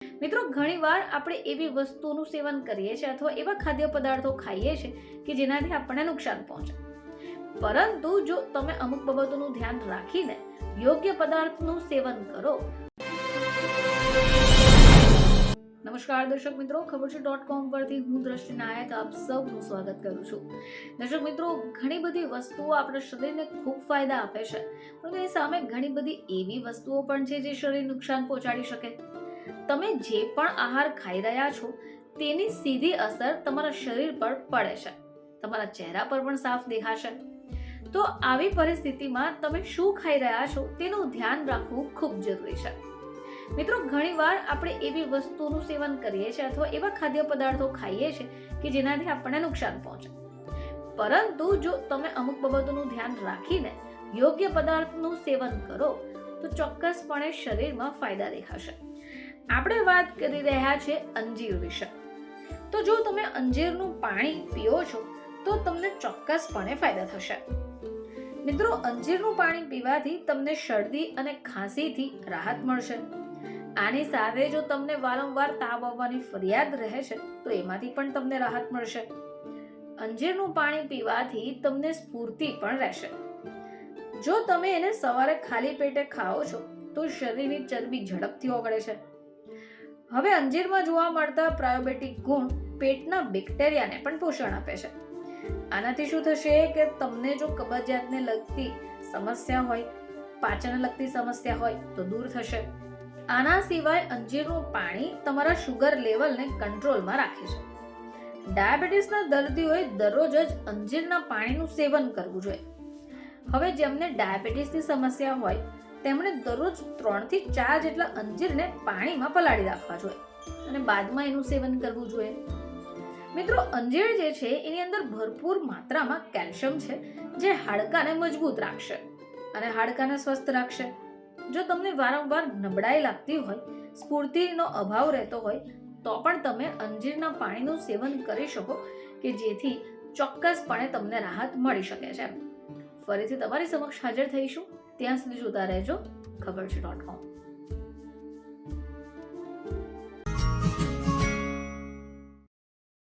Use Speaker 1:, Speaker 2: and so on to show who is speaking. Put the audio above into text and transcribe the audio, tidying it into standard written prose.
Speaker 1: મિત્રો, ઘણીવાર આપણે એવી વસ્તુઓનું સેવન કરીએ છીએ અથવા એવા ખાદ્ય પદાર્થો ખાઈએ છીએ કે જેનાથી આપણને નુકસાન પહોંચે. પરંતુ જો તમે અમુક બાબતોનું ધ્યાન રાખીને યોગ્ય પદાર્થનું સેવન કરો. નમસ્કાર દર્શક મિત્રો, ખબર છે .com પરથી હું દ્રષ્ટિ નાયક આપ સૌનું સ્વાગત કરું છું. દર્શક મિત્રો, ઘણી બધી વસ્તુઓ આપણા શરીરને ખૂબ ફાયદા આપે છે, પરંતુ એ સામે ઘણી બધી એવી વસ્તુઓ પણ છે જે શરીર નુકસાન પહોંચાડી શકે. તમે જે પણ આહાર ખાઈ રહ્યા છો તેની સીધી અસર તમારા શરીર પર પડે છે, તમારા ચહેરા પર પણ સાફ દેખાશે. તો આવી પરિસ્થિતિમાં તમે શું ખાઈ રહ્યા છો તેનું ધ્યાન રાખવું ખૂબ જરૂરી છે. મિત્રો, ઘણીવાર આપણે એવી વસ્તુઓનું સેવન કરીએ છીએ અથવા એવા ખાદ્ય પદાર્થો ખાઈએ છીએ કે જેનાથી આપણને નુકસાન પહોંચે. પરંતુ જો તમે અમુક બાબતોનું ધ્યાન રાખીને યોગ્ય પદાર્થનું સેવન કરો તો ચોક્કસપણે શરીરમાં ફાયદા દેખાશે. આપણે વાત કરી રહ્યા છીએ અંજીર વિશે. તો જો તમે અંજીરનું પાણી પીઓ છો તો તમને ચોક્કસપણે ફાયદા થશે. મિત્રો, અંજીરનું પાણી પીવાથી તમને શરદી અને ખાંસીથી રાહત મળશે. આની સાથે જો તમને વારંવાર તાવ આવવાની ફરિયાદ રહે છે તો એમાંથી પણ તમને રાહત મળશે. અંજીરનું પાણી પીવાથી તમને સ્ફૂર્તિ પણ રહેશે. જો તમે એને સવારે ખાલી પેટે ખાઓ છો તો શરીરની ચરબી ઝડપથી ઓગળે છે. હવે અંજીરમાં જોવા મળતા પ્રાયોબેટિક ગુણ પેટના બેક્ટેરિયાને પણ પોષણ આપે છે. આનાથી શું થશે કે તમને જો કબજિયાતને લગતી સમસ્યા હોય, પાચનને લગતી સમસ્યા હોય તો દૂર થશે. આના સિવાય અંજીરનું પાણી તમારા શુગર લેવલને કંટ્રોલમાં રાખે છે. ડાયાબિટીસના દર્દીઓએ દરરોજ જ અંજીરના પાણીનું સેવન કરવું જોઈએ. હવે જેમને ડાયાબિટીસની સમસ્યા હોય તેમણે દરરોજ 3 થી 4 જેટલા અંજીરને પાણીમાં પલાળી રાખવા જોઈએ અને બાદમાં એનું સેવન કરવું જોઈએ. મિત્રો, અંજીર જે છે એની અંદર ભરપૂર માત્રામાં કેલ્શિયમ છે જે હાડકાને મજબૂત રાખશે અને હાડકાને સ્વસ્થ રાખશે. જો તમને વારંવાર નબળાઈ લાગતી હોય, સ્ફૂર્તિનો અભાવ રહેતો હોય તો પણ તમે અંજીરના પાણીનું સેવન કરી શકો કે જેથી ચોક્કસપણે તમને રાહત મળી શકે છે. ફરીથી તમારી સમક્ષ હાજર થઈશું. ત્યાં સુધી જોતા રહેજો ખબર છે .com.